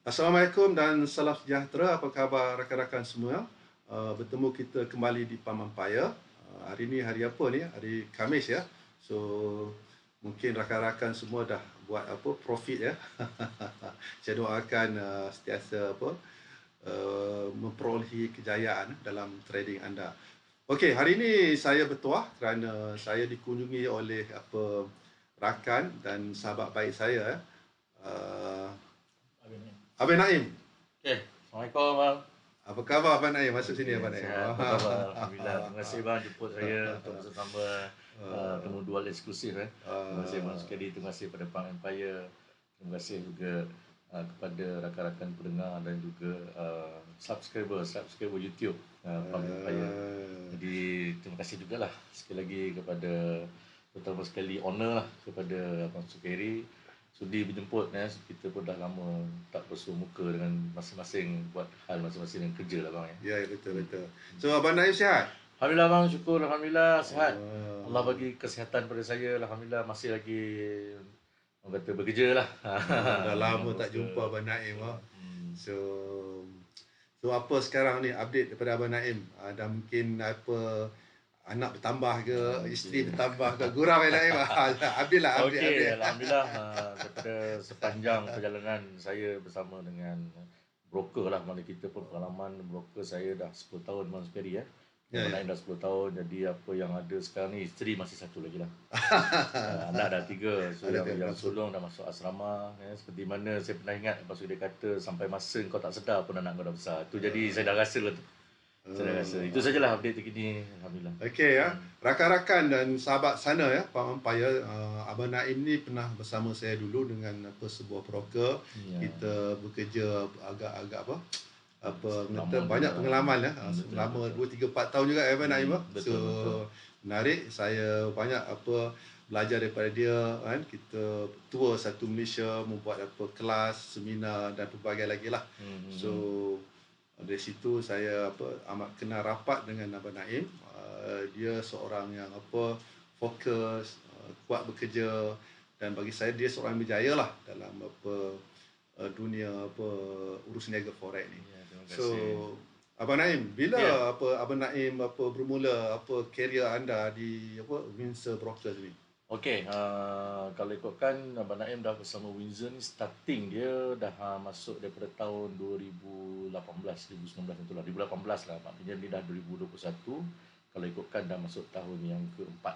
Assalamualaikum dan salam sejahtera. Apa khabar rakan-rakan semua? Bertemu kita kembali di Palm Empire. Hari ni hari apa ni? Hari Khamis ya. So mungkin rakan-rakan semua dah buat apa profit ya. Saya doakan sentiasa memperolehi kejayaan dalam trading anda. Okey, hari ini saya bertuah kerana saya dikunjungi oleh rakan dan sahabat baik saya, uh, Abang Naim. Okay, Assalamualaikum bang. Apa khabar Abang Naim? Masuk sini Okay, Abang Naim. sihat, apa khabar? Alhamdulillah. Terima kasih bang jemput saya untuk bersama temu dual eksklusif. Terima kasih bang sekali. Terima kasih pada Palm Empire. Terima kasih juga kepada rakan-rakan pendengar dan juga subscriber YouTube Palm Empire. Jadi terima kasih jugalah sekali lagi kepada terutama sekali honor lah kepada Abang Sukeri sudi menjemput. Kita pun dah lama tak bersuah muka dengan masing-masing buat hal masing-masing yang kerja lah bang. Ya, betul. So Abang Naim sihat? Alhamdulillah bang, syukur Alhamdulillah sihat. Allah bagi kesihatan pada saya, Alhamdulillah masih lagi orang kata bekerja lah. Dah lama tak jumpa Abang Naim. So apa sekarang ni update daripada Abang Naim? Dah mungkin anak bertambah ke, isteri bertambah ke, gurau Abang Naim. Update. Okey, Alhamdulillah daripada sepanjang perjalanan saya bersama dengan broker lah, mana kita pun pengalaman broker saya dah 10 tahun Bang Sukeri Yang lain dah 10 tahun. Jadi apa yang ada sekarang ni, isteri masih satu lagi lah. Anak dah 3. So yang sulung dah masuk asrama. Seperti mana saya pernah ingat Abang Sukeri kata, sampai masa kau tak sedar pun anak kau dah besar. Tu jadi saya dah rasa lah tu. Saya rasa itu sajalah update terkini. Alhamdulillah. Okey ya. Rakan-rakan dan sahabat sana ya, Palm Empire, Abang Naim ni pernah bersama saya dulu dengan sebuah broker. Kita bekerja agak-agak banyak pengalaman ya. Selama 2 3 4 tahun juga Abang Naim. So menarik, saya banyak belajar daripada dia kan. Kita tour satu Malaysia, membuat kelas, seminar dan pelbagai lagi lah. So dari situ saya amat kenal rapat dengan Abang Naim. Dia seorang yang fokus, kuat bekerja, dan bagi saya dia seorang yang berjaya lah dalam dunia urus niaga forex ni. So Abang Naim, bila Abang Naim bermula karier anda di Windsor Brokers ni? Okey, kalau ikutkan Abang Naim dah bersama Windsor ni, starting dia dah masuk daripada tahun 2018, 2019 itulah, 2018 lah. Maknanya ni dah 2021. Kalau ikutkan dah masuk tahun yang keempat.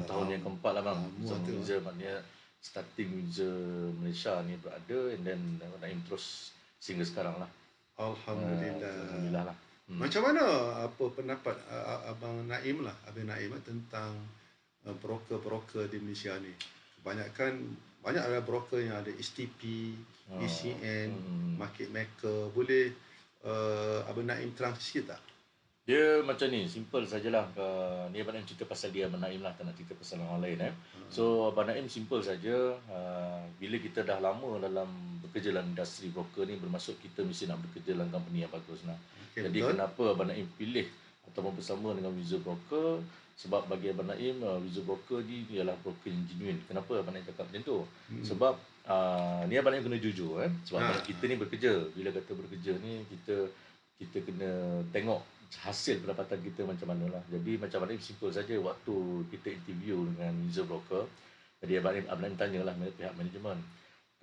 Tahun yang keempat lah bang. Bersama Windsor, maknanya starting Windsor Malaysia ni berada, and then Abang Naim terus sehingga sekarang lah. Alhamdulillah. Alhamdulillah lah. Macam mana pendapat Abang Naim tentang broker-broker di Malaysia ni? Banyak ada broker yang ada STP, ECN, market maker. Boleh Abang Naim terang sikit tak? Dia macam ni, simple sajalah. Ni Abang Naim cerita pasal dia, Abang Naim lah, tak nak cerita pasal orang lain. So Abang Naim simple saja. Bila kita dah lama dalam bekerja dalam industri broker ni, bermaksud kita mesti nak bekerja dalam company yang bagus lah. Okay, jadi betul. Kenapa Abang Naim pilih ataupun bersama dengan Windsor Broker? Sebab bagi Abang Naim, Windsor Broker ni ialah broker yang genuine. Kenapa Abang Naim cakap macam tu? Sebab ni Abang Naim kena jujur. Sebab kita ni bekerja. Bila kata bekerja ni, kita kena tengok hasil pendapatan kita macam mana lah. Jadi macam mana, simple saja. Waktu kita interview dengan Windsor Broker, jadi Abang Naim tanyalah pihak manajemen,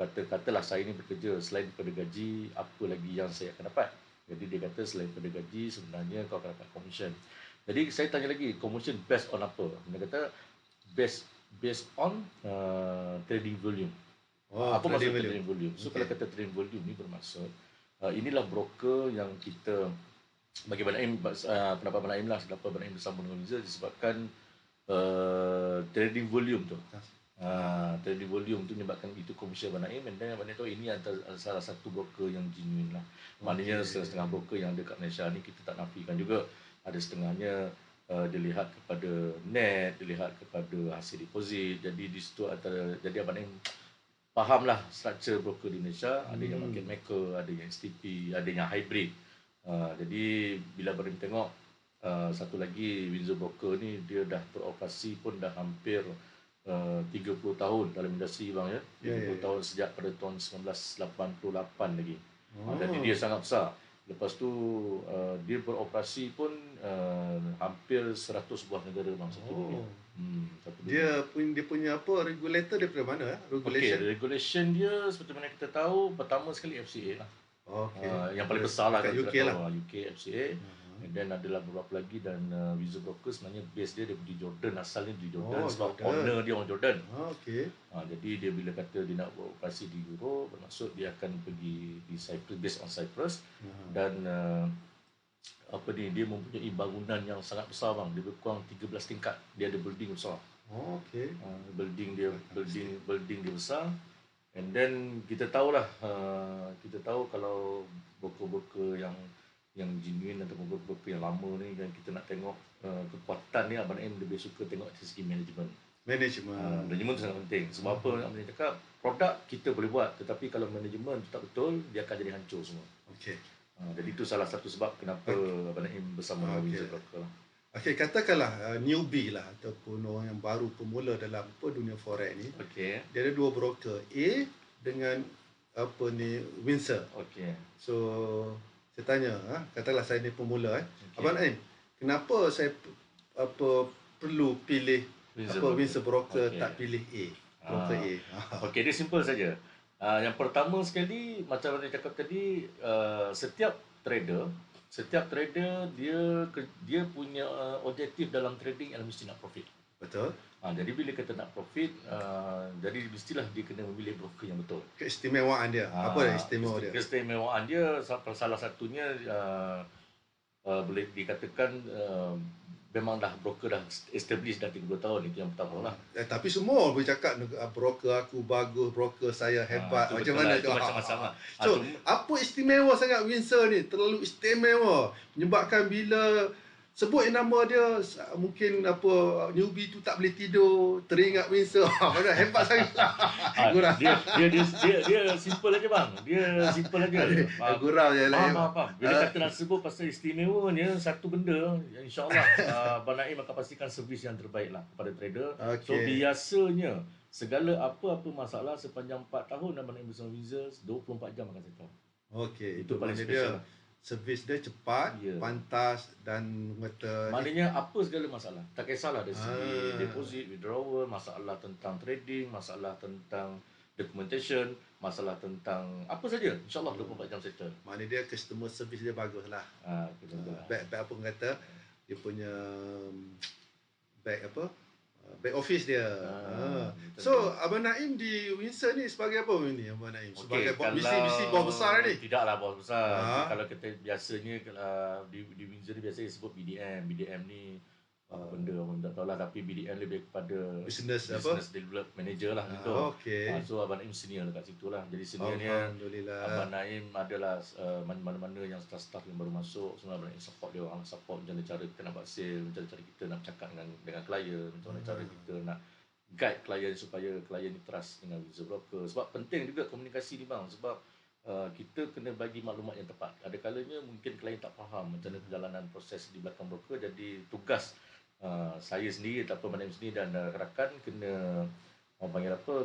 katalah saya ni bekerja, selain daripada gaji, apa lagi yang saya akan dapat? Jadi dia kata selain daripada gaji, sebenarnya kau akan dapat commission. Jadi saya tanya lagi, commission based on apa? Dia kata based on trading volume. Apa maksud trading volume? So kalau kata trading volume ni bermaksud inilah broker yang kita, bagi Abang Naim, pendapat Abang Naim lah, kenapa Abang Naim bersama dengan Windsor, disebabkan trading volume tu. Trading volume tu menyebabkan itu komisi Abang Naim, dan Abang Naim tahu ini antara salah satu broker yang genuine lah. Maknanya setengah broker yang ada kat Malaysia ni, kita tak nafikan juga. Ada setengahnya dilihat kepada net, dilihat kepada hasil deposit. Jadi di situ jadi Abang Naim fahamlah structure broker di Malaysia. Ada yang market maker, ada yang STP, ada yang hybrid. Jadi bila Abang Naim tengok satu lagi Windsor Broker ni, dia dah beroperasi pun dah hampir 30 tahun dalam industri bang ya. Ya, 30 ya, ya. tahun sejak pada tahun 1988 lagi. Jadi Oh. dia sangat besar. Lepas tu dia beroperasi pun hampir 100 buah negara bang satu dunia. Oh. Satu dunia. Dia punya apa regulator daripada mana? Okey, Regulation. regulation dia seperti mana kita tahu, pertama sekali FCA lah. Okey. Yang paling besar lah Dekat kalau UK kita lah. tahu UK, FCA. And then adalah beberapa lagi dan visa broker sebenarnya base dia di Jordan, asalnya di Jordan sebab Jordan. owner dia orang Jordan. Okey. Jadi dia bila kata dia nak beroperasi di Euro, bermaksud dia akan pergi di Cyprus, based on Cyprus. Dan apa ni, dia mempunyai bangunan yang sangat besar bang. Dia berkurang 13 tingkat. Dia ada building besar. Okey. Building dia besar. And then kita tahulah, kita tahu kalau broker-broker yang genuine ataupun broker yang lama ni, yang kita nak tengok kekuatan ni, Abang M lebih suka tengok dari segi manajemen. Manajemen tu sangat penting. Sebab apa Abang cakap, produk kita boleh buat, tetapi kalau manajemen tu tak betul, dia akan jadi hancur semua. Okey. Jadi itu salah satu sebab kenapa Abang M bersama Windsor Broker. Okey, katakanlah newbie lah ataupun orang yang baru pemula dalam dunia forex ni. Okey. Dia ada dua broker, A dengan Windsor. Okey. So saya tanya, katakanlah saya ni pemula Abang Naim, kenapa saya perlu pilih Windsor broker, tak pilih A, broker A? Okey, dia simple saja. Yang pertama sekali, macam yang cakap tadi, setiap trader dia punya objektif dalam trading yang mesti nak profit. Betul. Jadi bila kita nak profit, jadi mestilah dia kena memilih broker yang betul. Keistimewaan dia, apa istimewa dia? Keistimewaan dia salah satunya boleh dikatakan memang dah broker dah established dah 30 tahun, itu yang pertama lah. Tapi semua boleh cakap broker aku bagus, broker saya hebat. Macam mana tu? Macam-macam. So, apa istimewa sangat Windsor ni? Terlalu istimewa. Menyebabkan bila sebut nama dia, mungkin newbie tu tak boleh tidur, teringat Windsor. Padahal hebat sangat. Dia simple aja bang. Dia simple aja. Gurau je lah. Faham. Bila kata nak sebut pasal istimewanya, satu benda, insyaAllah Abang Naim akan pastikan servis yang terbaik lah kepada trader. So biasanya segala apa-apa masalah sepanjang 4 tahun Abang Naim bersama Windsor, 24 jam akan settle. Okey, itu paling special. Servis dia cepat, pantas dan maknanya apa segala masalah. Tak kisahlah dari segi deposit, withdrawal, masalah tentang trading, masalah tentang documentation, masalah tentang apa saja, insyaAllah 24 jam settle. Maknanya dia customer service dia bagus lah. Back apa orang kata, dia punya back office dia. So Abang Naim di Windsor ni sebagai apa ni Abang Naim? Sebagai misi bos besar ni? Tidaklah bos besar. Kalau kita biasanya di Windsor ni biasanya disebut BDM. BDM ni benda orang tak tahulah, tapi BDM lebih kepada business develop manager lah gitu. So Abang Naim senior dekat situ lah. Jadi seniornya Abang Naim adalah mana-mana yang staff yang baru masuk, semua Abang Naim support dia orang, support macam mana cara kita nak buat sale, macam mana cara kita nak cakap dengan klien, macam mana cara kita nak guide klien supaya klien ni trust dengan Windsor Broker. Sebab penting juga komunikasi ni bang, sebab kita kena bagi maklumat yang tepat. Ada kalanya mungkin klien tak faham macam mana perjalanan proses di belakang broker, jadi tugas saya sendiri ataupun Abang Naim sendiri dan rakan kena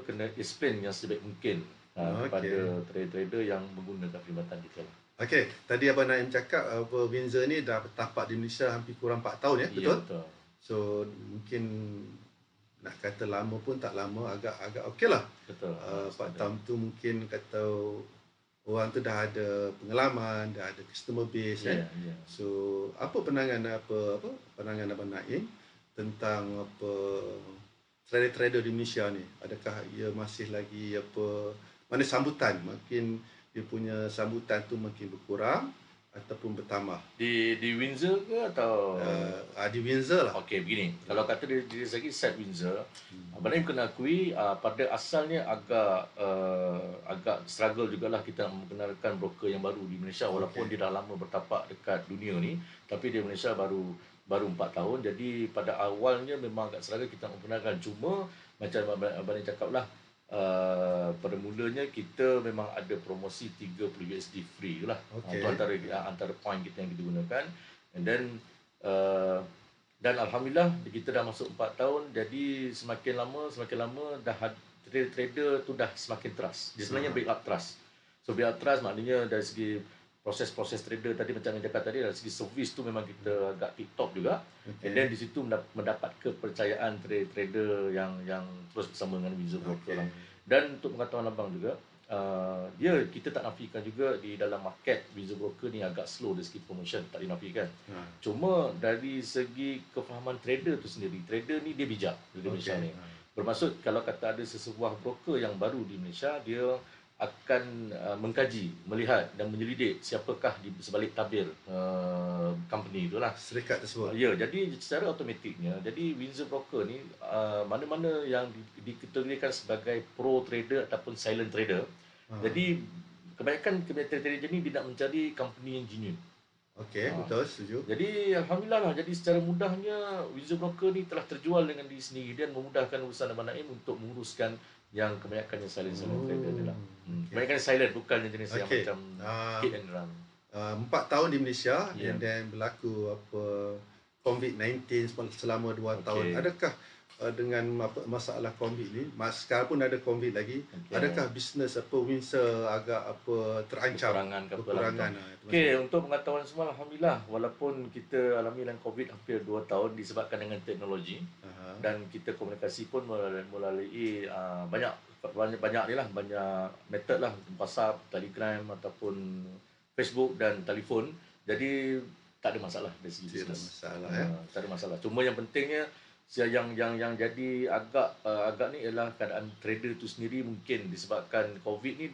kena explain yang sebaik mungkin kepada trader-trader yang menggunakan perkhidmatan kita lah. Okey, tadi Abang Naim cakap Windsor ni dah bertapak di Malaysia hampir kurang 4 tahun ya, betul? Betul. So mungkin nak kata lama pun tak lama, agak okey lah. Betul. 4 tahun tu mungkin kata orang tu dah ada pengalaman, dah ada customer base kan. So apa pandangan Abang Naim tentang trader-trader di Malaysia ni? Adakah ia masih lagi mana sambutan, makin dia punya sambutan tu makin berkurang ataupun bertambah? Di Windsor ke atau di Windsor lah. Okey, begini. Kalau kata dari segi set Windsor, Abang Naim kena akui pada asalnya agak struggle jugalah kita memperkenalkan broker yang baru di Malaysia, walaupun dia dah lama bertapak dekat dunia ni, tapi di Malaysia baru 4 tahun. Jadi pada awalnya memang agak struggle kita memperkenalkan. Cuma macam Abang Naim cakap lah, pada mulanya kita memang ada promosi 30 USD free lah. Itu antara point kita yang kita gunakan. And then Dan alhamdulillah kita dah masuk 4 tahun, jadi semakin lama dah trader tu dah semakin trust. Dia sebenarnya build up trust. So build up trust maknanya dari segi proses-proses trader tadi macam yang cakap tadi, dari segi servis tu memang kita agak tip top juga. And then di situ mendapat kepercayaan trader yang terus bersama dengan Windsor Broker lah. Dan untuk pengetahuan abang juga, kita tak nafikan juga di dalam market Windsor Broker ni agak slow dari segi promotion, tak dinafikan. Cuma dari segi kefahaman trader tu sendiri, trader ni dia bijak di Malaysia ni. Bermaksud kalau kata ada sesebuah broker yang baru di Malaysia, dia akan mengkaji, melihat dan menyelidik siapakah di sebalik tabir company itulah, syarikat tersebut. Ya, jadi secara automatiknya, jadi Windsor Broker ni mana-mana yang dikategorikan sebagai pro trader ataupun silent trader. Jadi kebanyakan trader ni dia nak mencari company yang genuine. Okey, betul, setuju. Jadi alhamdulillah lah, jadi secara mudahnya Windsor Broker ni telah terjual dengan diri sendiri dan memudahkan urusan Abang Naim untuk menguruskan yang kebanyakan yang silent trader ni lah. Kebanyakan silent, bukan yang jenis yang macam hit and run. 4 tahun di Malaysia, and then berlaku COVID-19 selama 2 tahun. Adakah dengan masalah COVID ni, sekarang pun ada COVID lagi, adakah bisnes Windsor agak terancam? Kekurangan. Okey, untuk pengetahuan semua, alhamdulillah, walaupun kita alami dengan COVID hampir 2 tahun disebabkan dengan teknologi, dan kita komunikasi pun melalui banyak ni lah, banyak method lah, WhatsApp, Telegram ataupun Facebook dan telefon. Jadi tak ada masalah dari segi bisnes. Tak ada masalah. Cuma yang pentingnya yang jadi agak ni ialah keadaan trader tu sendiri, mungkin disebabkan COVID ni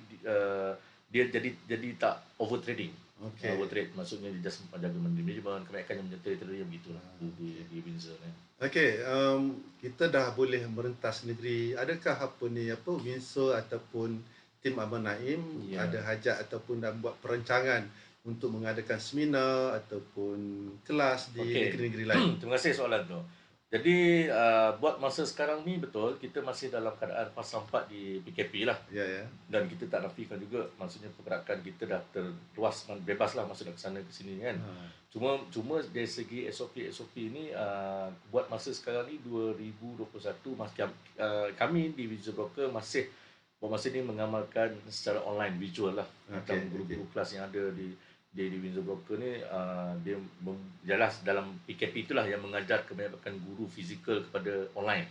dia jadi tak over trading. Over trade maksudnya dia just jaga management, kebanyakan yang menjadi trader yang begitulah di Windsor ni. Okey, kita dah boleh merentas negeri. Adakah Windsor ataupun tim Abang Naim ada hajat ataupun dah buat perancangan untuk mengadakan seminar ataupun kelas di negeri-negeri lain? Terima kasih soalan tu. Jadi buat masa sekarang ni betul kita masih dalam keadaan fasa 4 di PKP lah. Dan kita tak nafikan juga, maksudnya pergerakan kita dah terluas, bebas lah masuk ke sana ke sini kan. Cuma dari segi SOP ni buat masa sekarang ni 2021 kami di Windsor Broker masih buat masa ni mengamalkan secara online, visual lah. Macam guru-guru kelas yang ada di Windsor Broker ni, dia jelas dalam PKP itulah yang mengajar kebanyakan guru fizikal kepada online.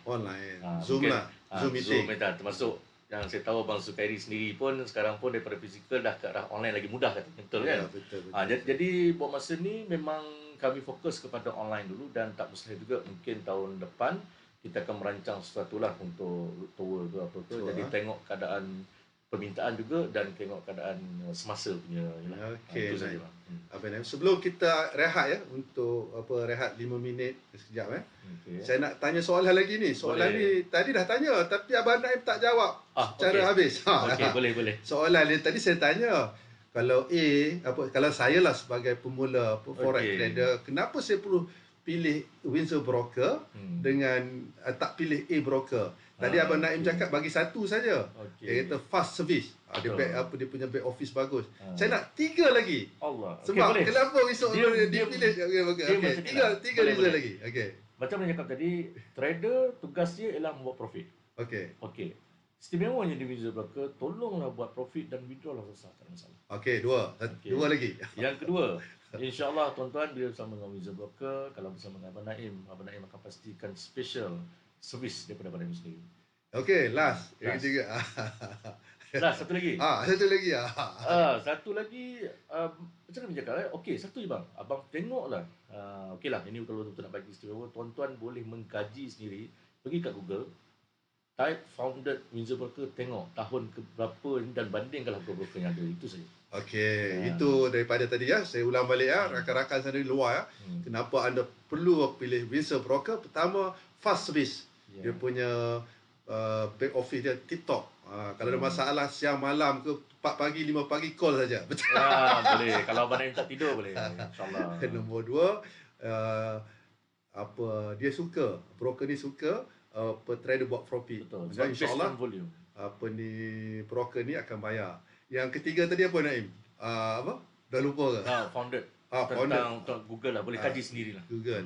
Zoom lah, Zoom meeting. Termasuk yang saya tahu Abang Sukairi sendiri pun sekarang pun daripada fizikal dah ke arah online lagi mudah, kata betul kan? Betul. Jadi buat masa ni memang kami fokus kepada online dulu, dan tak mustahil juga mungkin tahun depan kita akan merancang sesuatu lah untuk tour tu apa tu. Jadi tengok keadaan permintaan juga dan tengok keadaan semasa punya. Itu saja. Sebelum kita rehat untuk rehat 5 minit sekejap saya nak tanya soalan lagi ni. Soalan ni tadi dah tanya tapi Abang Naim tak jawab secara habis. Boleh. Soalan ni tadi saya tanya, kalau kalau saya lah sebagai pemula forex trader, kenapa saya perlu pilih Windsor Broker dengan tak pilih A Broker? Tadi Abang Naim cakap bagi satu saja. Dia kata fast service. Dia punya back office bagus. Saya nak 3 lagi. Allah. Sebab kenapa esok dia pilih tiga reason lagi. Macam yang cakap tadi, trader tugas dia ialah membuat profit. Okey. Istimewanya di Windsor Broker, tolonglah buat profit dan withdraw lah susah, tak ada masalah. Dua lagi. Yang kedua, InsyaAllah tuan-tuan bila bersama dengan Windsor Broker, kalau bersama dengan Abang Naim akan pastikan special service daripada Abang Naim sendiri. Last. Yang ketiga. Last, satu lagi. Satu lagi, macam mana cakap satu je bang. Abang tengoklah. Okeylah, ini kalau betul nak bagi istimewa, tuan-tuan boleh mengkaji sendiri. Pergi kat Google, type founded Windsor Broker, tengok tahun ke berapa dan bandingkanlah broker yang ada. Itu saja. Itu daripada tadi saya ulang balik rakan-rakan sana di luar kenapa anda perlu pilih Windsor Broker. Pertama, fast service. Dia punya back office dia tip top. Kalau ada masalah siang malam ke 4 pagi 5 pagi call saja. Boleh. Kalau Abang Naim tak tidur boleh, insyaAllah. Nombor 2, dia suka, broker ni suka trader buat profit. InsyaAllah broker ni akan bayar. Yang ketiga tadi apa Naim? Dah lupa ke? Founded. Tentang Google lah, boleh kaji sendirilah. Google.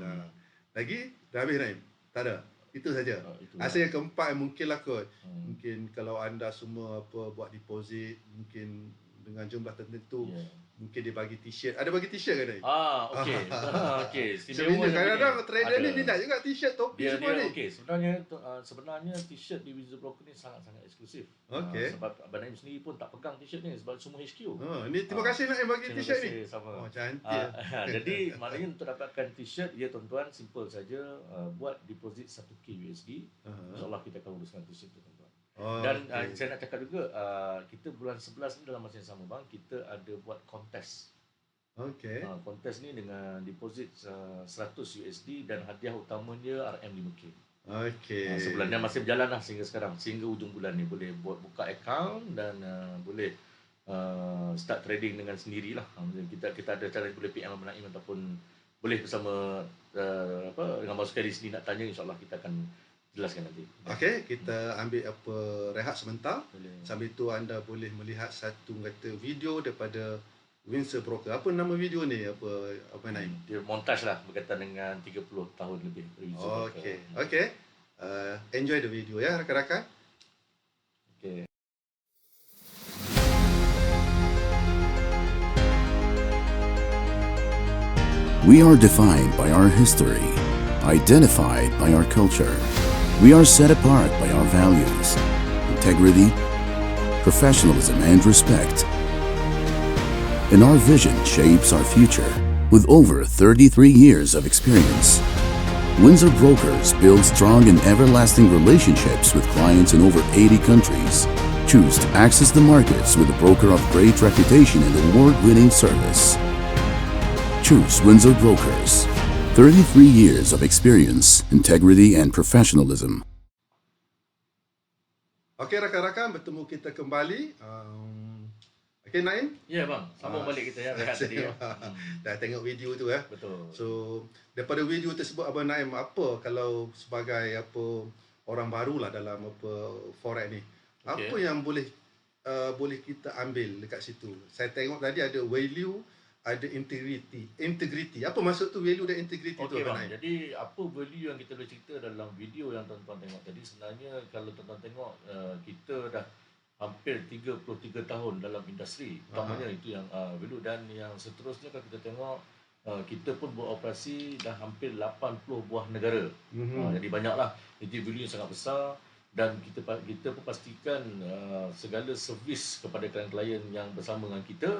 Lagi? Dah habis Naim? Tak ada? Itu saja. Itu Asal yang keempat mungkinlah kot. Hmm. Mungkin kalau anda semua buat deposit, mungkin dengan jumlah tertentu, mungkin dia bagi t-shirt. Ada bagi t-shirt ke Naim? Okey. Okey, Sebenarnya kadang-kadang trader ni Ada. minat juga t-shirt, topi semua ni. Okey, sebenarnya t-shirt di Windsor Broker ni sangat-sangat eksklusif. Okey. Sebab Abang Naim sendiri pun tak pegang t-shirt ni sebab semua HQ. Ni terima kasih Naim bagi Terima t-shirt ni. kasih, sama. Cantik. Jadi maknanya untuk dapatkan t-shirt, ya tuan-tuan, simple saja, buat deposit 1k USD. InsyaAllah kita akan uruskan t-shirt tu tuan-tuan. Dan saya nak cakap juga, kita bulan 11 ni dalam masa yang sama bang, kita ada buat kontes. Okey. Kontes ni dengan deposit 100 USD dan hadiah utamanya RM5K. Okey. Sebulannya masih berjalan lah sehingga sekarang, sehingga ujung bulan ni boleh buka akaun dan boleh start trading dengan sendirilah. Kita ada cara boleh PM Abang Naim ataupun boleh bersama dengan Abang Sukari sendiri nak tanya, insyaAllah kita akan jelaskan nanti. Okey, kita ambil rehat sebentar. Boleh. Sambil tu anda boleh melihat satu video daripada Windsor Broker. Apa nama video ni? Apa Naim? Dia montaj lah berkaitan dengan 30 tahun lebih Windsor Broker. Okey. Enjoy the video ya rakan-rakan. Okey. We are defined by our history, identified by our culture. We are set apart by our values, integrity, professionalism, and respect. And our vision shapes our future with over 33 years of experience. Windsor Brokers build strong and everlasting relationships with clients in over 80 countries. Choose to access the markets with a broker of great reputation and award-winning service. Choose Windsor Brokers. 33 years of experience, integrity, and professionalism. Okey rakan-rakan, bertemu kita kembali. Okey Naim? Ya bang, sambung balik kita ya rehat tadi ya. Dah tengok video tu ya. Betul. So daripada video tersebut Abang Naim, apa kalau sebagai orang barulah dalam forex ni, apa yang boleh kita ambil dekat situ? Saya tengok tadi ada value, ada integrity. Apa maksud tu value dan integrity tu Abang Naim? Jadi apa value yang kita boleh cerita dalam video yang tuan-tuan tengok tadi, sebenarnya kalau tuan-tuan tengok, kita dah hampir 33 tahun dalam industri. Utamanya itu yang value, dan yang seterusnya kalau kita tengok, kita pun beroperasi dah hampir 80 buah negara. Jadi banyaklah. Jadi value yang sangat besar, dan kita pun pastikan segala servis kepada klien-klien yang bersama dengan kita,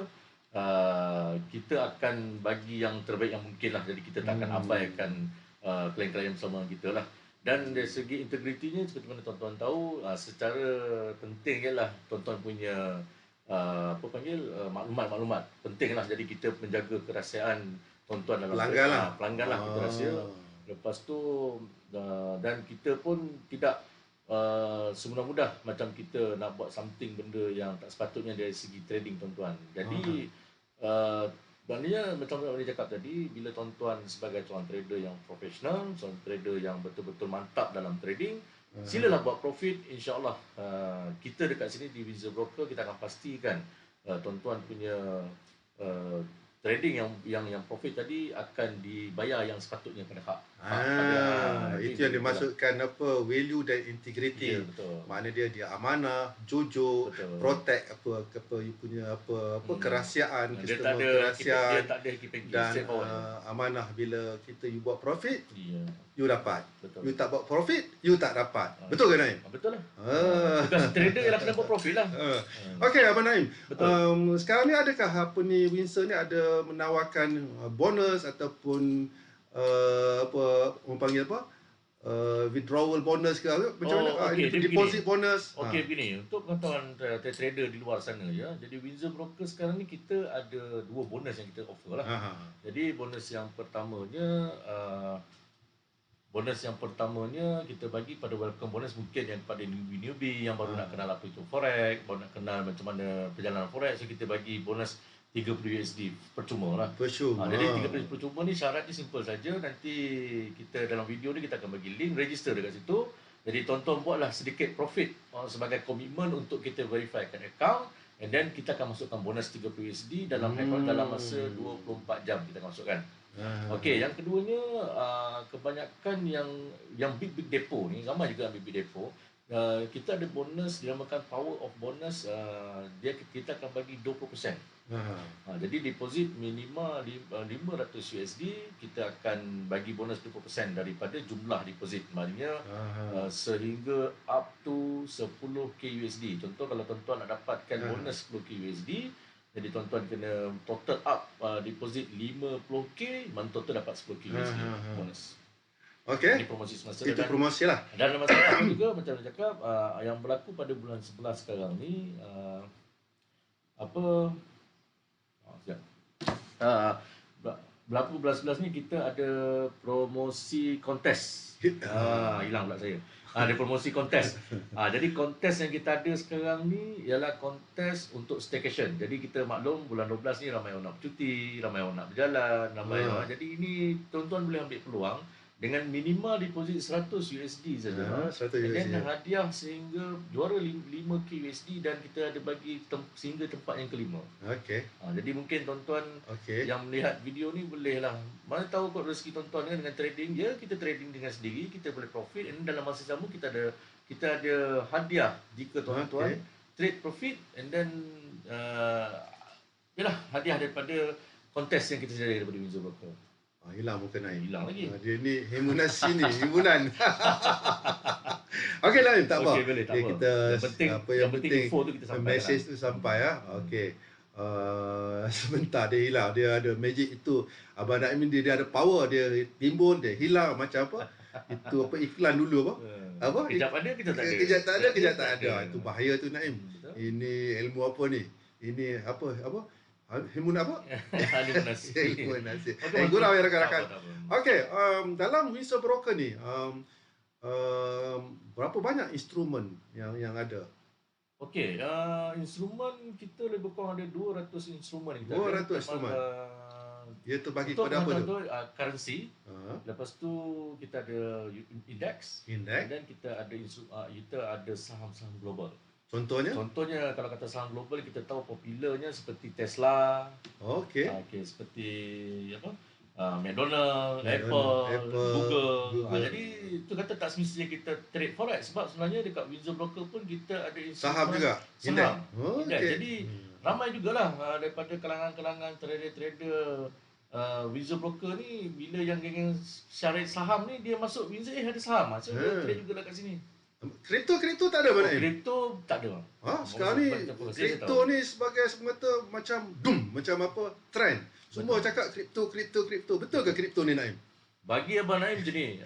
kita akan bagi yang terbaik yang mungkin lah. Jadi kita tak akan abaikan klien-klien bersama kita lah. Dan dari segi integritinya, seperti mana tuan-tuan tahu, secara penting ialah tuan-tuan punya maklumat penting lah. Jadi kita menjaga kerahsiaan tuan-tuan dalam pelanggan lah kita rahsia. Lepas tu dan kita pun tidak semudah-mudah macam kita nak buat something benda yang tak sepatutnya dari segi trading tuan-tuan. Jadi maknanya macam yang dia cakap tadi, bila tuan-tuan sebagai seorang trader yang profesional, seorang trader yang betul-betul mantap dalam trading, silalah buat profit. InsyaAllah kita dekat sini di Windsor Broker, kita akan pastikan tuan-tuan punya trading yang profit tadi akan dibayar yang sepatutnya pada hak. Itu yang dimaksudkan value dan integrity. Makna dia amanah, jujur, protect you punya kerahsiaan, customer kerahsiaan, dia tak ada keeping dan amanah. Bila you buat profit, you dapat. You tak buat profit, you tak dapat. Betul ke Naim? Betul lah. Tugas trader ialah kena buat profit lah. Okey Abang Naim. Sekarang ni adakah Windsor ni ada menawarkan bonus ataupun withdrawal bonus ke macam mana? Deposit bonus. Okey, begini, untuk pengetahuan trader di luar sana ya. Jadi Windsor Broker sekarang ni kita ada dua bonus yang kita offer lah. Jadi bonus yang pertamanya kita bagi pada welcome bonus, mungkin yang kepada newbie yang baru nak kenal apa itu forex, baru nak kenal macam mana perjalanan forex. So kita bagi bonus 30 USD percuma lah. Jadi 30 percuma ni syaratnya simple saja. Nanti kita dalam video ni kita akan bagi link register dekat situ. Jadi tuan-tuan buatlah sedikit profit sebagai komitmen untuk kita verifykan account, and then kita akan masukkan bonus 30 USD dalam account dalam masa 24 jam kita akan masukkan. Okey, yang keduanya kebanyakan yang big depo ni, ramai juga big depo. Kita ada bonus dinamakan power of bonus, kita akan bagi 20%. Jadi deposit minima $500 kita akan bagi bonus 20% daripada jumlah deposit. Maknanya sehingga up to 10k USD. Contoh kalau tuan-tuan nak dapatkan bonus 10k USD, jadi tuan-tuan kena total up deposit 50k, total dapat 10k USD bonus. Okey. Ini promosi semasa. Itu promosi lah. Dan masa pertama juga macam saya cakap, yang berlaku pada bulan 11 sekarang ni, berlaku bulan 11 ni kita ada promosi kontes. Hilang pula saya. Ada promosi kontes. Jadi kontes yang kita ada sekarang ni ialah kontes untuk staycation. Jadi kita maklum bulan 12 ni ramai orang nak bercuti, ramai orang nak berjalan, ramai orang. Jadi ini tuan-tuan boleh ambil peluang dengan minima deposit $100 saja. 100 Dan hadiah sehingga juara 5k USD dan kita ada bagi sehingga tempat yang kelima. Okey. Jadi mungkin tuan-tuan yang melihat video ni bolehlah. Mana tahu kot rezeki tuan-tuan dengan trading dia, kita trading dengan sendiri, kita boleh profit, and dalam masa sama kita ada hadiah jika tuan-tuan trade profit, and then hadiah daripada kontes yang kita sediakan daripada Windsor Broker. Hilang muka Naim. Hilang lagi. Dia ni himunasi ni, himunan. Okey Naim, tak apa. Okey, boleh, tak apa. Kita yang penting info tu kita sampai. Message tu sampai Okey. Sebentar dia hilang. Dia ada magic itu. Abang Naim ni dia ada power, dia timbun, dia hilang macam apa? Itu iklan dulu apa? Kejap ada, kejap tak ada. Kejap tak ada. Itu bahaya tu Naim. Ini ilmu apa ni? Ini apa? Himun apa? Himunasi. Gurau ya rakan-rakan. Okey, dalam Windsor Broker ni, berapa banyak instrumen yang ada? Okey, instrumen kita lebih kurang ada 200 instrumen. 200 instrumen. Dia terbagi kepada apa tu? Currency. Lepas tu kita ada index. Dan kita ada saham-saham global. Contohnya kalau kata saham global, kita tahu popularnya seperti Tesla. Okey. Seperti McDonald, Apple, Google. Jadi itu kata tak semestinya kita trade forex, sebab sebenarnya dekat Windsor Broker pun kita ada saham juga. Saham. Jadi ramai jugalah daripada kalangan-kalangan trader-trader Windsor Broker ni, bila yang geng syariah saham ni dia masuk Windsor, ada saham. So dia trade juga kat sini. Kripto tak ada mana? Kripto tak ada. Sekarang ni kripto ni sebagai semata macam macam apa trend. Semua cakap kripto. Betul ke kripto ni Naim? Bagi Abang Naim macam ni,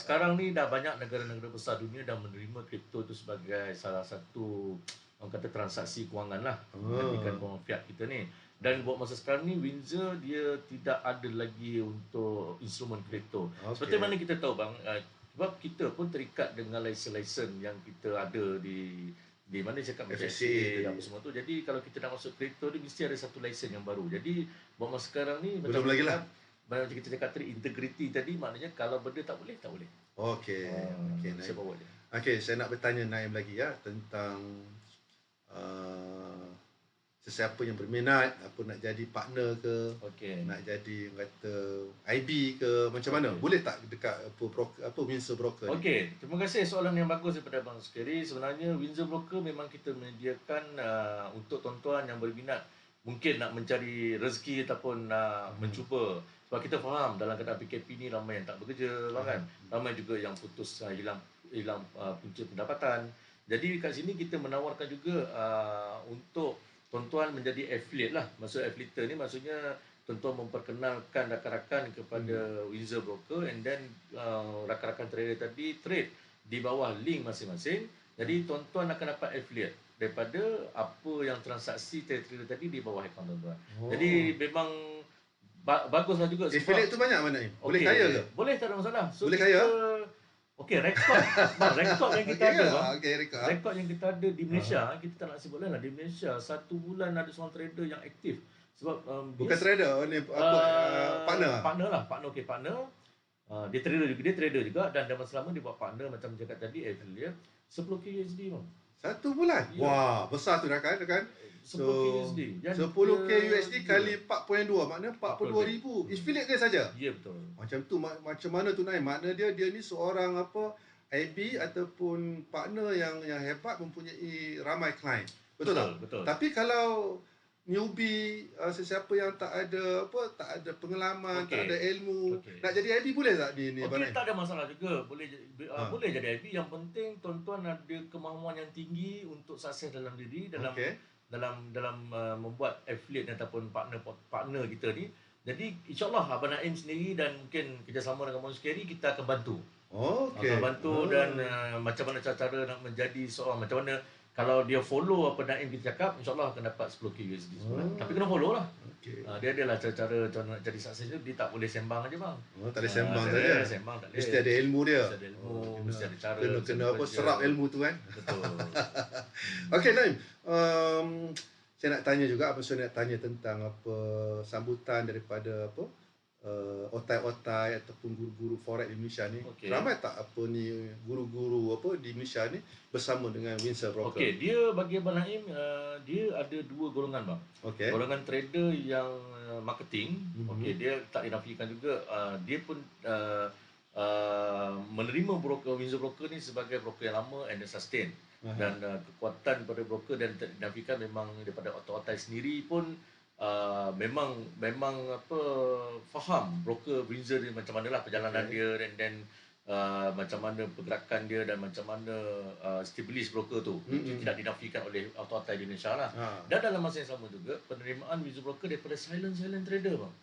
sekarang ni dah banyak negara-negara besar dunia dah menerima kripto tu sebagai salah satu orang kata transaksi kewangan lah. Menggantikan kewangan fiat kita ni. Dan buat masa sekarang ni Windsor dia tidak ada lagi untuk instrumen kripto. Seperti mana kita tahu bang, sebab kita pun terikat dengan lesen-lesen yang kita ada di mana cakap FSA dan apa semua tu. Jadi kalau kita nak masuk kripto ni mesti ada satu lesen yang baru. Jadi buat masa sekarang ni belum lagi lah. Macam kita cakap tadi, integriti tadi, maknanya kalau benda tak boleh. Okey. Saya bawa dia. Okey, saya nak bertanya Naim lagi tentang sesiapa yang berminat nak jadi partner ke, nak jadi kata IB ke, macam mana? Boleh tak dekat Windsor Broker ni? Okey, terima kasih soalan yang bagus daripada abang sekali. Sebenarnya Windsor Broker memang kita menyediakan untuk tuan-tuan yang berminat mungkin nak mencari rezeki ataupun mencuba. Sebab kita faham dalam keadaan PKP ni ramai yang tak bekerja, kan? Ramai juga yang putus hilang punca pendapatan. Jadi kat sini kita menawarkan juga untuk tuan-tuan menjadi affiliate lah. Maksud affiliate ni maksudnya tuan-tuan memperkenalkan rakan-rakan kepada Windsor Broker, and then rakan-rakan trader tadi trade di bawah link masing-masing. Jadi tuan-tuan akan dapat affiliate daripada apa yang transaksi trader tadi di bawah akaun tuan-tuan. Jadi memang baguslah juga. Affiliate tu banyak mana ni? Boleh kaya ke? Boleh, tak ada masalah. Boleh kaya? Okey, rekod yang kita ada rekod yang kita ada di Malaysia, kita tak nak sebut lah di Malaysia, satu bulan ada seorang trader yang aktif. Sebab bukan trader ni partner. Dia trader juga dan dalam selama dia buat partner macam cakap tadi affiliate 10k USD bang. 1 bulan. Ya. Wah, besar tu dah kan. 10K USD. Dan 10K dia- USD kali 4.2 maknanya 42,000. Affiliate dia saja. Ya, betul. Macam tu macam mana tu Naim? Makna dia ni seorang IB ataupun partner yang hebat, mempunyai ramai klien. Betul tak? Betul. Tapi kalau newbie, sesiapa yang tak ada pengalaman, tak ada ilmu, nak jadi IB boleh tak di ni? Okey, tak ada masalah juga. Boleh jadi IB. Yang penting tuan-tuan ada kemahuan yang tinggi untuk sukses dalam diri, dalam membuat affiliate ataupun partner kita ni. Jadi insyaAllah Abang Naim sendiri dan mungkin kerjasama dengan Monster Carry, kita akan bantu. Akan bantu dan macam mana cara nak menjadi seorang, macam mana kalau dia follow apa Naim kita cakap, insyaAllah akan dapat 10K USD sebulan. Tapi kena follow lah. Dia adalah cara nak jadi sukses tu. Dia tak boleh sembang aja bang. Tak boleh sembang saja. Mesti ada ilmu dia. Mesti ada ilmu, mesti ada cara. Kena serap ilmu tu kan. Betul. Okey Naim, saya nak tanya juga, saya nak tanya tentang sambutan daripada otai-otai ataupun guru-guru forex di Malaysia ni. Ramai tak guru-guru di Malaysia ni bersama dengan Windsor Broker? Okey, dia bagi Abang Naim, dia ada 2 golongan bang. Golongan trader yang marketing. Okey, dia tak dinafikan juga, dia pun menerima broker Windsor Broker ni sebagai broker yang lama and sustain. Dan kekuatan pada broker dan dinafikan memang daripada otai-otai sendiri pun memang faham broker Windsor ni macam manalah perjalanan dia, dan macam mana pergerakan dia dan macam mana stabilis broker tu. Tidak dinafikan oleh otai di Indonesia lah. Dan dalam masa yang sama juga penerimaan Windsor Broker daripada silent trader bang.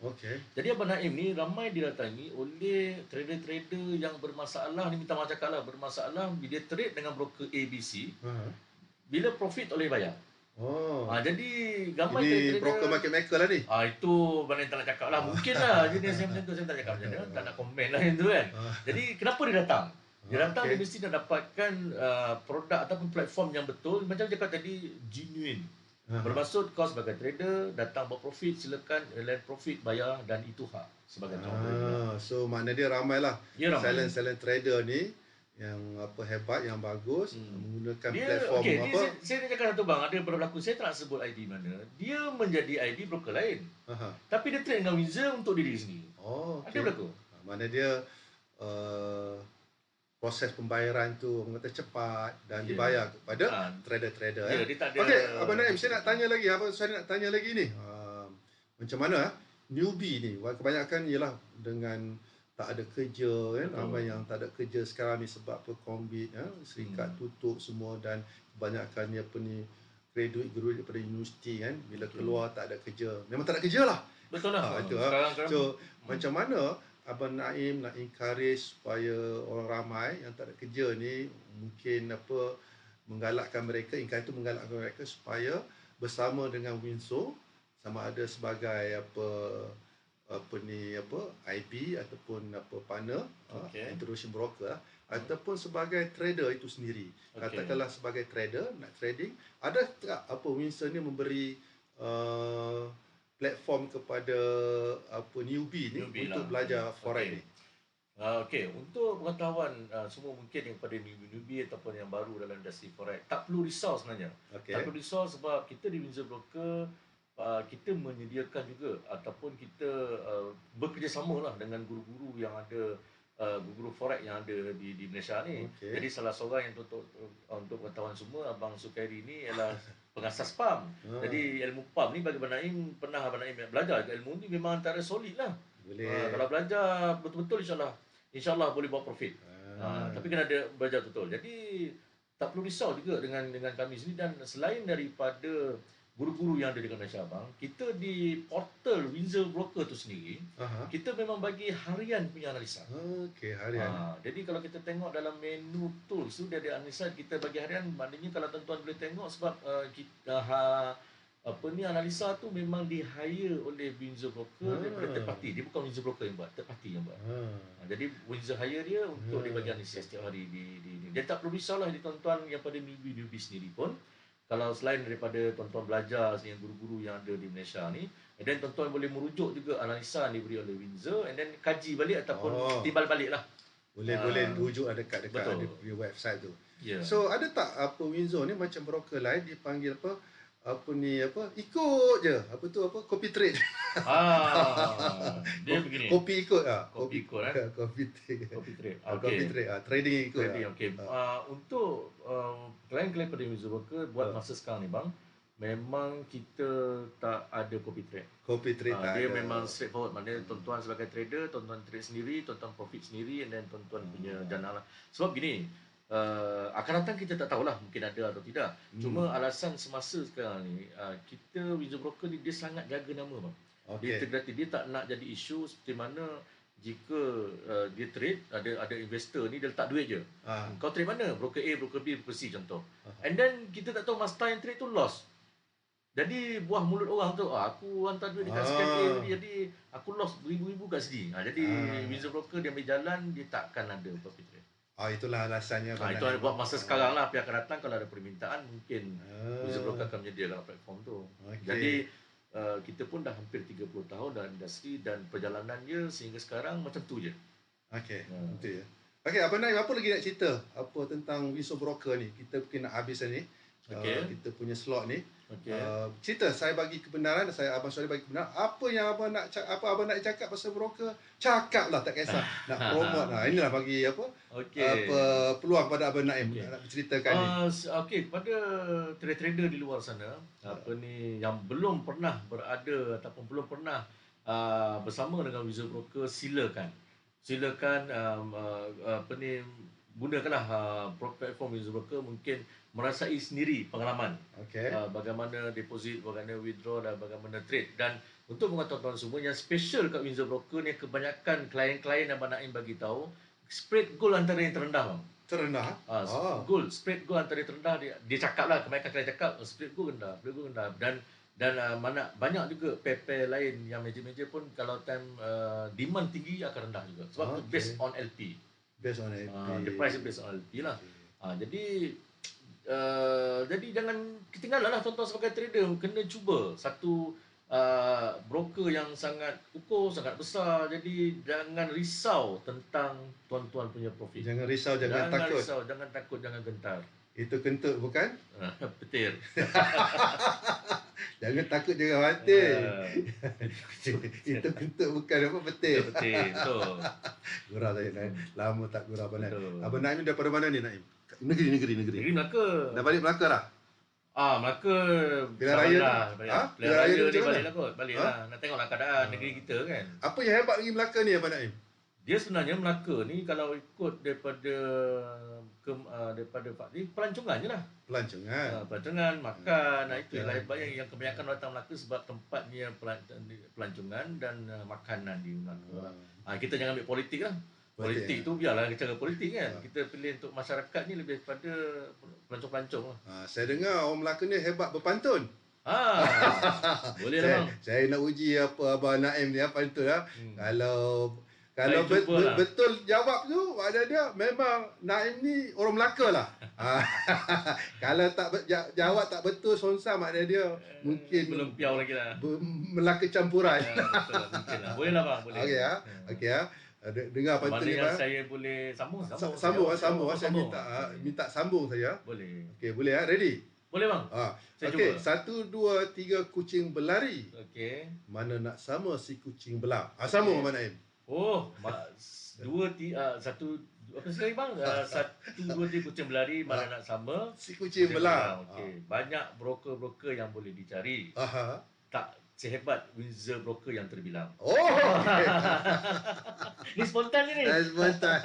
Jadi Abang Naim ni ramai didatangi oleh trader-trader yang bermasalah ni, minta maaf cakap lah, bermasalah bila trade dengan broker ABC, bila profit oleh bayar. Jadi gambar ini broker market maker lah ni. Itu mana yang tak nak cakap lah. Mungkin lah jenis yang macam tu saya tak cakap macam mana. Tak nak komen lah yang tu kan. Jadi kenapa dia datang? Dia datang dia mesti nak dapatkan produk ataupun platform yang betul. Macam cakap tadi, genuine. Bermaksud kau sebagai trader datang buat profit, silakan land profit bayar, dan itu hak sebagai trader. So makna dia ramai lah silent trader ni yang hebat, yang bagus, menggunakan platform saya nak cakap satu bang, ada berlaku, saya tak nak sebut ID mana, dia menjadi ID broker lain, tapi dia trade dengan Windsor untuk diri sendiri. Ada berlaku. Mana dia proses pembayaran tu orang kata cepat dan dibayar kepada trader-trader. Okey, Abang Naim, saya nak tanya lagi ni. Macam mana newbie ni, kebanyakan ialah dengan tak ada kerja kan. Ramai yang tak ada kerja sekarang ni sebab COVID, syarikat tutup semua, dan kebanyakan graduate daripada universiti kan, bila keluar tak ada kerja, memang tak ada kerja lah. Betul lah. So macam mana Abang Naim nak encourage supaya orang ramai yang tak ada kerja ni, mungkin menggalakkan mereka supaya bersama dengan Windsor, sama ada sebagai IB ataupun partner, introduction broker, ataupun sebagai trader itu sendiri. Katakanlah sebagai trader nak trading, ada tak Windsor ni memberi platform kepada newbie ni untuk belajar forex ni? Untuk pengetahuan semua mungkin yang pada newbie ataupun yang baru dalam industri forex, tak perlu risau sebenarnya. Tak perlu risau sebab kita di Windsor Broker kita menyediakan juga ataupun kita bekerjasama lah dengan guru-guru yang ada, guru forex yang ada di Malaysia ni. Jadi salah seorang yang untuk pengetahuan semua, Abang Sukari ni ialah pengasas PAM. Jadi ilmu PAM ni bagi Abang Naim, pernah Abang Naim belajar ilmu ni, memang antara solid lah. Kalau belajar betul-betul insyaAllah boleh buat profit. Tapi kena ada belajar betul. Jadi tak perlu risau juga dengan kami sini. Dan selain daripada guru-guru yang ada di Malaysia bang, kita di portal Windsor Broker tu sendiri, kita memang bagi harian punya analisa. Harian. Jadi kalau kita tengok dalam menu tools tu, dia ada analisa, kita bagi harian. Maknanya kalau tuan-tuan boleh tengok, sebab analisa tu memang di-hire oleh Windsor Broker daripada third party. Dia bukan Windsor Broker yang buat, third party yang buat. Jadi Windsor hire dia untuk dia bagi analisa setiap hari dia tak perlu risaulah di tuan-tuan yang pada newbie sendiri pun. Kalau selain daripada tuan-tuan belajar yang guru-guru yang ada di Malaysia ni, dan tuan-tuan boleh merujuk juga analisa yang diberi oleh Windsor, and then kaji balik ataupun timbal balik lah. Boleh rujuk dekat di website tu. Ya. So ada tak apa Windsor ni macam broker lain dipanggil ikut je copy trade. Dia begini. Kopi ikut Kopi ikut Kopi trade. Kopi trade. Kopi trade trading ikut. Trading, okey. Untuk klien-klien pada Windsor Broker buat masa sekarang ni bang, memang kita tak ada copy trade. Copy trade tak dia ada. memang straightforward. Maknanya tuan-tuan sebagai trader, tuan-tuan trade sendiri, tuan-tuan profit sendiri, and then tuan-tuan punya jana lah. Sebab gini, akan datang kita tak tahulah mungkin ada atau tidak. Cuma alasan semasa sekarang ni, kita Windsor Broker ni dia sangat jaga nama bang. Dia tergati, dia tak nak jadi isu seperti mana jika dia trade, ada investor ni dia letak duit je. Kau trade mana? Broker A, broker B, broker C contoh. And then kita tak tahu masa yang trade tu loss. Jadi buah mulut orang tu, aku hantar duit dekat sekian A tadi, jadi aku loss beribu-ribu kat sini. Jadi Windsor Broker dia ambil jalan, dia takkan ada profit trade. Itulah alasannya. Itu ada buat masa sekarang lah. Pihak akan datang kalau ada permintaan mungkin Windsor Broker akan menyediakan platform tu. Jadi kita pun dah hampir 30 tahun dalam industri dan perjalanannya sehingga sekarang macam tu je. Betul ya. Okey, Abang Naim, apa lagi nak cerita apa tentang Windsor Broker ni? Kita mungkin nak habis ni. Kita punya slot ni. Cerita, saya bagi kebenaran, Abang Syarif bagi kebenaran. Apa yang Abang nak cakap pasal broker, cakaplah, tak kisah. Nak promote lah. Inilah bagi peluang pada Abang Naim nak berceritakan ni. Kepada trader-trader di luar sana, yang belum pernah berada ataupun belum pernah bersama dengan Windsor Broker, silakan gunakanlah platform Windsor Broker. Mungkin merasai sendiri pengalaman bagaimana deposit, bagaimana withdraw dan bagaimana trade. Dan untuk tuan-tuan semua, yang special kat Windsor Broker ni, kebanyakan klien-klien Abang Naim bagi tahu spread goal antara yang terendah bang. Terendah? Spread goal antara yang terendah. Dia cakap lah, kebanyakan klien cakap spread goal rendah. Dan mana banyak juga pair lain yang meja-meja pun kalau time demand tinggi akan rendah juga. Sebab tu based on LP. Based on LP. The price is based on LP lah. Jadi jangan ketinggalan lah tuan-tuan sebagai trader. Kena cuba satu broker yang sangat ukur, sangat besar. Jadi jangan risau tentang tuan-tuan punya profit. Jangan risau, jangan takut. Jangan takut, jangan gentar. Itu kentut bukan? Petir. Jangan takut, jangan khawatir. Itu kentut bukan petir. Petir, betul. Gurau saya Naim. Lama tak gurau Abang Naim. Abang Naim ni daripada mana ni Naim? Negeri. Negeri Melaka. Dah balik Melaka dah? Melaka Pilihan Raya Pilihan Raya ni balik lah kot. Balik lah. Nak tengoklah keadaan negeri kita kan. Apa yang hebat lagi Melaka ni Abang Naim? Dia sebenarnya Melaka ni kalau ikut daripada pelancongan je lah. Pelancongan, makan. Itu yang yang kebanyakan datang Melaka sebab tempatnya pelancongan dan makanan di Melaka. Kita jangan ambil politik lah. Politik tu biarlah cara politik kan. Kita pilih untuk masyarakat ni lebih pada pelancong-pelancong lah. Saya dengar orang Melaka ni hebat berpantun. Boleh lah bang. Saya nak uji apa Abang Naim ni pantun lah. Kalau betul jawab tu, maknanya dia memang Naim ni orang Melaka lah. Kalau tak jawab tak betul sonsa, maknanya dia mungkin belum piau lagi lah. Melaka campuran. Betul, mungkin lah. Boleh lah bang, boleh. Okey. Dengar pantun ni bang. Saya boleh sambung. Saya minta sambung saya. Boleh. Okey, boleh ready? Boleh bang. Okey, 1 2 3 kucing berlari. Okey. Mana nak sama si kucing belang. Sambung Abang Naim. Satu apa sekali bang? 1 2 3 kucing berlari, mana nak sama si kucing belang. Okey. Banyak broker-broker yang boleh dicari. Tak sehebat Windsor Broker yang terbilang. Okay. Ni spontan ni. Spontan.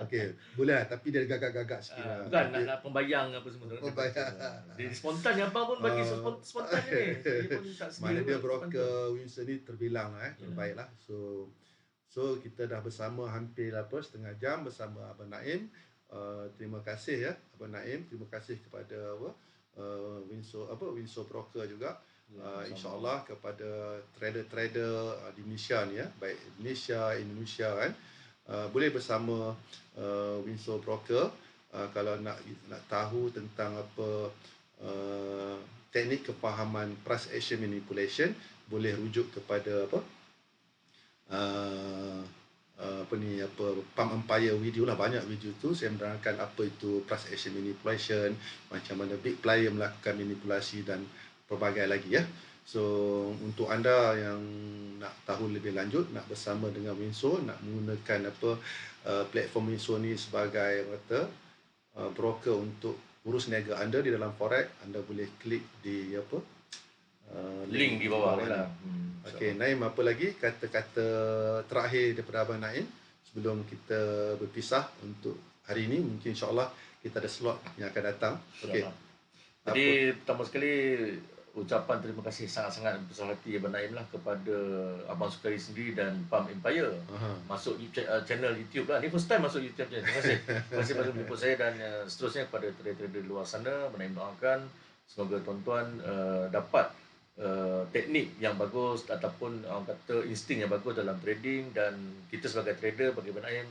Okey, boleh lah, tapi dia gagak-gagak sikit lah. Bukan nak pembayang apa semua. Pembayang. Dia spontan yang abang pun bagi spontan ni. Dia pun tak sedia. Mana dia broker Windsor ni terbilang lah terbaik lah. So kita dah bersama hampir setengah jam bersama Abang Naim. Terima kasih Abang Naim. Terima kasih kepada Windsor Broker juga. InsyaAllah kepada trader-trader di Malaysia ni baik Indonesia kan, boleh bersama Windsor Broker. Kalau nak tahu tentang apa teknik kefahaman price action manipulation, boleh rujuk kepada Pump Empire video lah, banyak video tu saya menerangkan apa itu price action manipulation, macam mana big player melakukan manipulasi dan pelbagai lagi ya. So untuk anda yang nak tahu lebih lanjut, nak bersama dengan Windsor, nak menggunakan platform Windsor ni sebagai broker untuk urus niaga anda di dalam forex, anda boleh klik di link di bawah ni lah. Okey, Naim, apa lagi kata-kata terakhir daripada Abang Naim sebelum kita berpisah untuk hari ini? Mungkin insya-Allah kita ada slot yang akan datang. Okey. Jadi pertama sekali ucapan terima kasih sangat-sangat besar hati Abang Naim lah kepada Abang Sukari sendiri dan Pump Empire. Masuk channel YouTube lah. Ni first time masuk YouTube channel. Terima kasih. Terima kasih pada menjemput saya dan seterusnya kepada trader-trader di luar sana. Abang Naim doakan semoga tuan-tuan dapat teknik yang bagus ataupun orang kata insting yang bagus dalam trading, dan kita sebagai trader bagi Abang Naim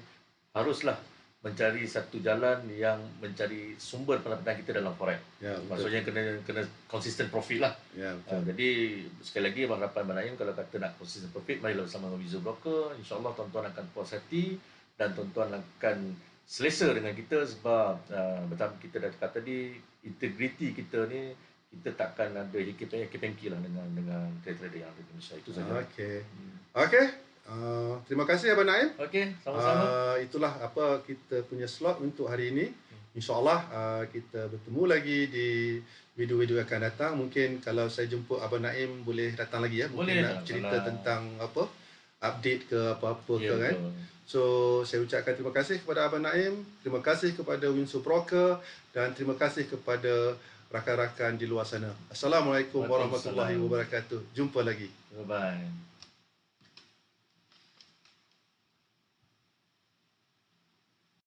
haruslah mencari satu jalan yang mencari sumber pendapatan kita dalam forex. Ya, maksudnya kena consistent profit lah. Ya, betul. Jadi sekali lagi harapan Abang Naim kalau kata nak consistent profit, marilah bersama dengan Windsor Broker. InsyaAllah tuan-tuan akan puas hati dan tuan-tuan akan selesa dengan kita sebab betul kita dah cakap tadi, integriti kita ni kita takkan ada hikip-hikip lah dengan trader-trader yang ada di Malaysia. Itu saja. Okey. Terima kasih Abang Naim. Okey, sama-sama. Itulah apa kita punya slot untuk hari ini. InsyaAllah kita bertemu lagi di video-video yang akan datang. Mungkin kalau saya jemput Abang Naim boleh datang lagi ya. Mungkin boleh nak cerita tentang update ke apa-apa ya, ke kan. So saya ucapkan terima kasih kepada Abang Naim, terima kasih kepada Windsor Broker dan terima kasih kepada rakan-rakan di luar sana. Assalamualaikum warahmatullahi wabarakatuh. Jumpa lagi. Bye-bye.